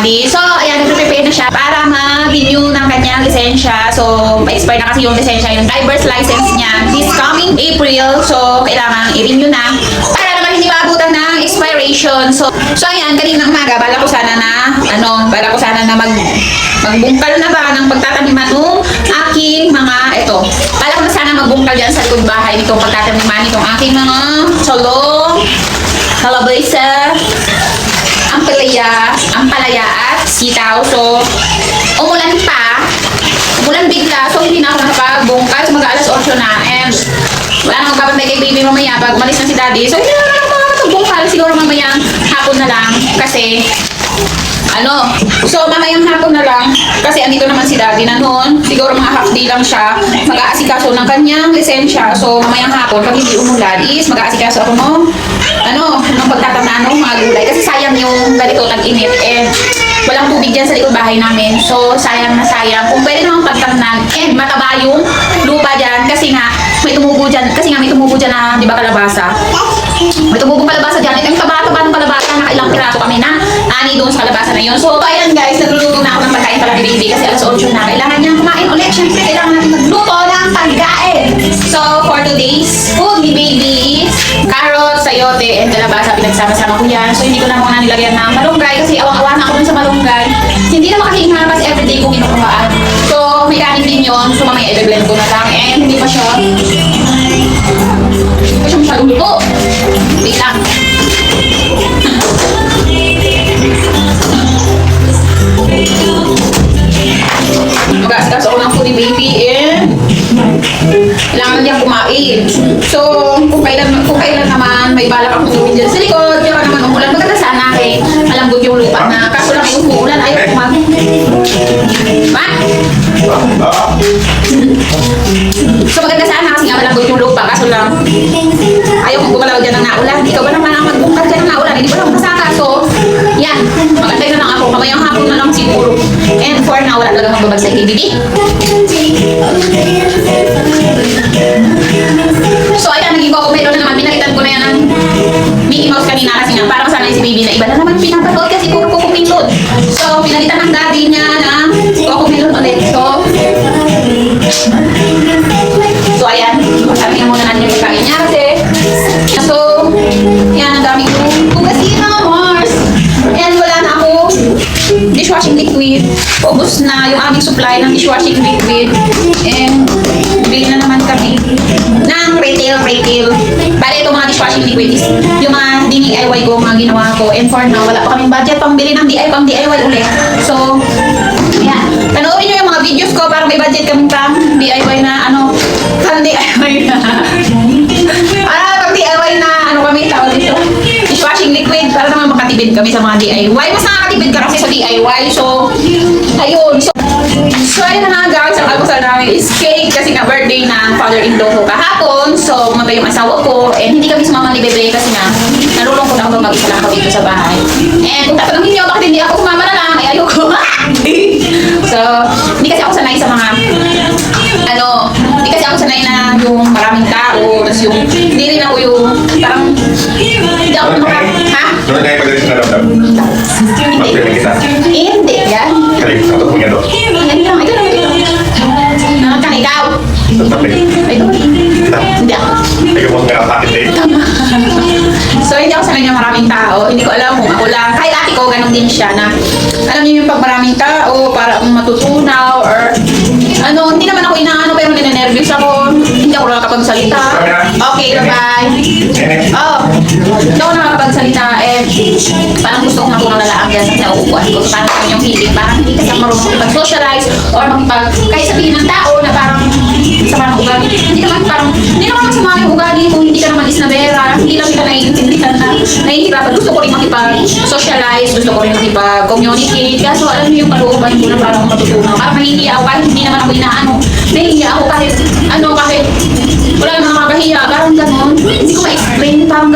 daddy. So, ayan, nagpe-prepare na siya para ma-renew ng kanyang lisensya. So, ma-expire na kasi yung lisensya, yung driver's license niya this coming April. So, kailangan i-renew na para naman hindi maabutan ng expiration. So ayan, kaninang umaga, bala ko sana na magbungkal na ba ng pagtataniman ng aking mga, bala ko na sana magbungkal dyan sa likod bahay nitong pagtataniman nitong aking mga solo, kalabasa, ampalaya at sitaw. So, umulan bigla, so hindi na ako nakapagbungkal. So, mag-alas 8 na, and wala nang magbabantay kay baby mamaya pag umalis na si daddy. So, hindi na ako makapagbungkal. Siguro mamayang hapon na lang kasi mamayang hapon na lang kasi andito naman si daddy na noon. Siguro mga half day lang siya mag-aasikaso ng kanyang lisensya. So mamayang hapon pag hindi umulan is mag-aasikaso ako ng pagtatamnan ng mga gulay kasi sayang yung ganito tag-init and walang tubig dyan sa likod bahay namin. So sayang na sayang kung pwede namang pagtamnan and mataba yung lupa dyan kasi nga may tumubo dyan na, di ba, kalabasa. May tumubong kalabasa dyan. Ang taba-taba ng kalabasa, nakailang piraso kami na ani doon sa kalabasa na yun. So, ayan guys, nagluluto na ako ng pagkain para ni baby kasi alas 8 na. Kailangan niyang kumain ulit. Siyempre, kailangan natin magluto ng pagkain. So, for today's food ni baby is carrots, sayote, and kalabasa. Pinagsama-sama ko yan. So, hindi ko na muna nilagyan ng malunggay kasi awang-awa na ako dun sa malunggay. Hindi na makahinga kasi everyday kong inukuhaan. So, may kanin din yun. So, mamaya i-blend ko na lang. And hindi pa siya maluto. Wait lang. Mag-askas ako ng food ni baby and kailangan niya kumain. So, kung kailan naman may balak akong gawin dyan sa likod, kaya naman umulan, maganda sana kay malambot yung lupa na. Kaso lang yung umulan, ayaw kumag. So, maganda sana kasi nga malambot yung lupa, kaso lang ayaw kong gumalaw dyan ng naulan. Ikaw ba naman ang magbungkal dyan ng naulan? Hindi ko lang masaka. So, yan. Magantay na lang ako. Kamayang hapon na lang siguro. And for now, wala talagang magbabagsay kay baby. So, ayan. Naging Coco-Melon na naman. Pinakitan ko na yan ng Mickey Mouse kanina kasi nga parang sanay si baby na iba na naman pinapanood kasi puro Coco-Melon. So, pinakitan ng daddy niya ng Coco-Melon ulit. So, ayan. Sabi niya muna natin yung pagkain niya kasi so, yan, ang dami kong Hugasina Mars. And wala na ako dishwashing liquid. Ubus na yung aming supply ng dishwashing liquid. And bili na naman kami ng retail. Bale, itong mga dishwashing liquid is yung mga DIY ko, mga ginawa ko. And for now, wala pa kaming budget pang bili ng DIY ulit. So, yan. Panoorin nyo yung mga videos ko para may budget kami pang DIY na pang DIY na DIY na kami tawag dito dishwashing liquid para naman makatipid kami sa mga DIY. Mas nakakatipid ka kasi sa DIY. So, ayun. So ayun na nga guys, ang almusal namin is cake kasi nga birthday ng father-in-law ko kahapon. So, pumunta yung asawa ko and hindi kami sumama ni Bebe kasi nga nalulungkot ako mag-isa lang ako dito sa bahay. And kung tatanungin niyo bakit hindi ako sumama na lang, ay ayoko. So, hindi kasi ako sanay sa mga hindi kasi ako sanay na yung maraming tao, tapos yung hindi rin ako yung parang hindi ako ha? Doon tayo pag-alis na daw. Hindi yan. Kalik, satu punya doon. Yan lang, ito lang. Kan ikaw. Tapi, Ito. Hindi ako. ikaw mo nga sakit eh. So, hindi ako sanay na maraming tao. Hindi ko alam kung ako lang. Kahit ate ko, ganun din siya na alam niyo yung pag maraming tao, para matutunaw or hindi naman ako inaano pero ninenervyos ako. Hindi ako nakakapagsalita. Okay, bye-bye. Hindi ako nakakapagsalita parang gusto ko matunang lalaan dyan sa nauupuan ko. So, parang yung feeling, parang hindi kasi ako marunong makipag-socialize or kahit sabihin ng tao na parang sama ng ugali. Hindi naman masama yung ugali kung hindi ka naman isnabera. Hindi lang kita naiintindihan na nahihirapan. Gusto ko rin makipag-socialize, gusto ko rin makipag-communicate. Kaso alam niyo yung kalooban ko na parang matutunan. Parang nahihiya ako kahit hindi naman ako inaano. Nahihiya ako kahit wala naman nakakahiya. Parang gano'n. Hindi ko ma-explain. Parang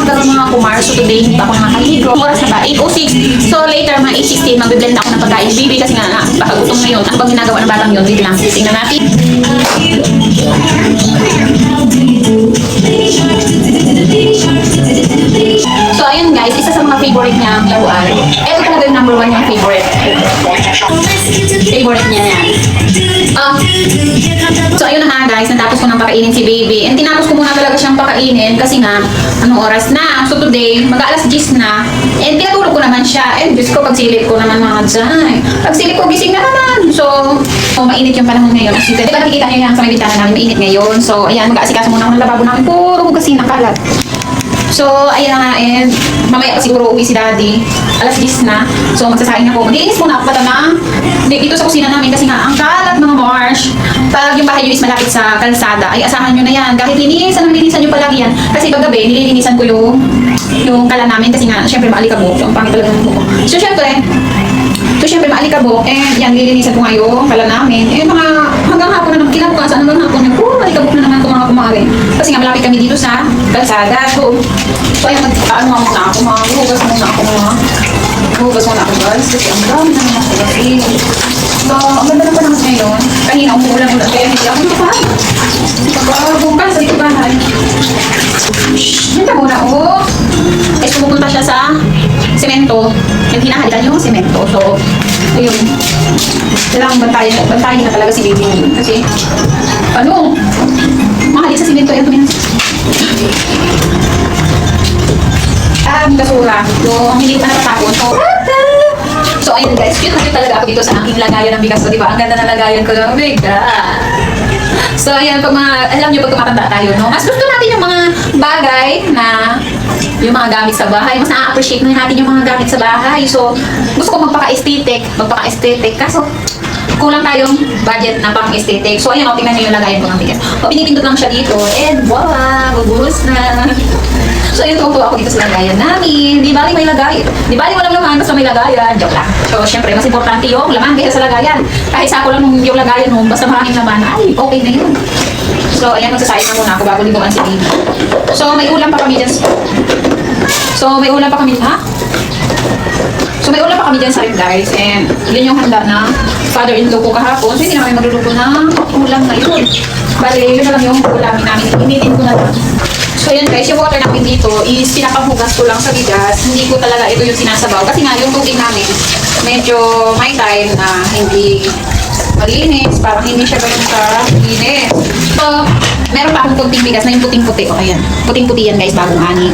gano'n mga kumar. So today, hindi pa ako nakakahigo. Oras na ba? 8:06. So later, mga 8:16, magbiblend ako ng pagkain. Baby kasi nga baka gutom na yun. Ano bang ginagawa ng batang yun? Wait lang. Tingnan natin. So ayun guys, isa sa mga favorite niya laruan. Ito talaga yung number 1 yung favorite. Favorite niya yan. So ayun na nga guys, natapos ko nang pakainin si baby. And tinapos ko muna talaga siyang pakainin kasi nga, anong oras na? So today, mag-alas 10 na. And pinatulog ko naman siya. And Diyos ko, pagsilip ko naman mga dyan. Pagsilip ko, gising na naman. So, mainit yung panahon ngayon. As you can, diba nakikita niyo yan sa may bintana namin, mainit ngayon. So, ayan, mag-aasikaso muna ako ng lababo namin. Puro hugasin ang kalat. So, ayan na nga, and mamaya pa siguro uwi si daddy. Alas 10 na. So, magsasaing ako. Maglinis muna ako pala na dito sa kusina namin kasi nga, ang kalat mga Marsh. Pag yung bahay nyo is malapit sa kalsada, ay asahan nyo na yan. Kahit linisan nyo palagi yan. Kasi paggabi, nililinisan ko yung kalat namin kasi nga, syempre maalikabok. So, ang pangit talaga ng buko. So, syempre maalikabok. And yan, nililinisan ko ngayon kalat namin. Eh, mga hanggang hapon na kinabukasan hanggang hapon yung maalikabok na naman itong mga kumari. Kasi nga, malapit kami dito sa kalsada. So ayun, mag-ano muna ako, hugas muna ako guys, kasi ang dami naman ako kasi. So, ang ganda na pa naman ngayon. Kanina, umuulan-ulan, kaya hindi ako nakapag. Pagkabungkan sa dito bahay. Hinta muna ako. Tapos pumupunta siya sa semento. Yung hinahalikan yung semento. So, ayun. Kailangan bantayin na talaga si baby ngayon. Kasi, mahalit sa semento. Ayan, tumingin. Ang basura. Yung hindi ko na natatapon. So, ayun guys, cute na cute talaga ako dito sa aking lagayan ng bigas ko, di ba? Ang ganda ng lagayan ko ng bigas. So, ayan, alam nyo, pag tumatanda tayo, no? Mas gusto natin yung mga bagay na yung mga gamit sa bahay. Mas na-appreciate natin yung mga gamit sa bahay. So, gusto ko magpaka-aesthetic. Kaso, kulang tayong budget na pang-aesthetic. So, ayan, tingnan nyo yung lagayan ko ng bigas. Pinipindot lang siya dito. And, voila! Bubuhos na. So, yun, tuwang-tuwa ako dito sa lagayan namin. Di bali may lagay. Di bali walang laman, basta may lagayan. Joke lang. So, syempre, mas importante yung laman kaysa sa lagayan. Kahit sako lang yung lagayan mo, basta maraming laman, ay, okay na yun. So, ayan, magsasayang na muna ako bago liguan si baby. So, may ulam pa kami dyan. So, may ulam pa kami dyan sa rib, guys. And, yun yung handa na father-in-law ko kahapon. So, hindi na kami magluluto ng ulam ngayon. Bali, yun na lang yung ulamin namin. Initin ko na lang. So yan guys, yung water namin dito is pinapanghugas ko lang sa bigas. Hindi ko talaga ito yung sinasabaw. Kasi nga yung tubig namin, medyo may time na hindi malinis. Parang hindi siya ganun sa linis. So, meron pa akong kunting bigas na yung puting-puti. O ayan, puting-puti yan guys, bagong ani.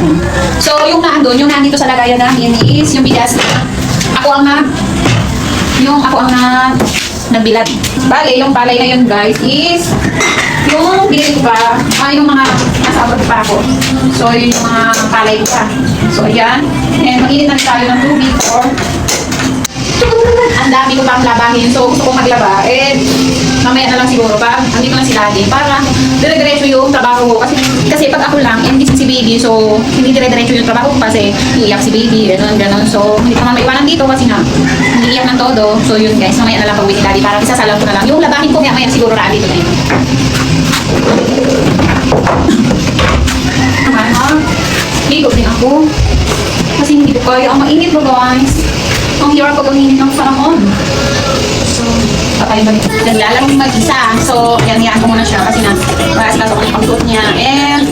So, yung nandito sa lagayan namin is yung bigas na ako ang nagbilad. Bale, yung palay na yun guys is yung binili ko pa, yung mga nasa abroad pa ako. So, yun yung mga palay ko pa. So, ayan. And mag-init na tayo ng tubig or ang dami ko pang labahin. So, gusto kong maglaba. And mamaya na lang siguro pa. Andito na si daddy. Para dire-diretso yung trabaho ko. Kasi pag ako lang, and gising si baby. So, hindi dire-diretso yung trabaho ko kasi iiyak si baby. Ganon. So, hindi ko naman maiwanan dito kasi nga hindi iyak ng todo. So, yun guys. Mamaya na lang pag-uwi ni daddy. Para isasalang ko na lang. Yung labahin ko maya siguro na dito na yun. Ligo din ako. Kasi hindi ko kaya. Ang mainit mo guys. Ang hirap pag uminit ng panahon. So, patay ba nito? Naglalang mag-isa. So, yan ko muna siya kasi na para sa ko yung pagsuot niya. And,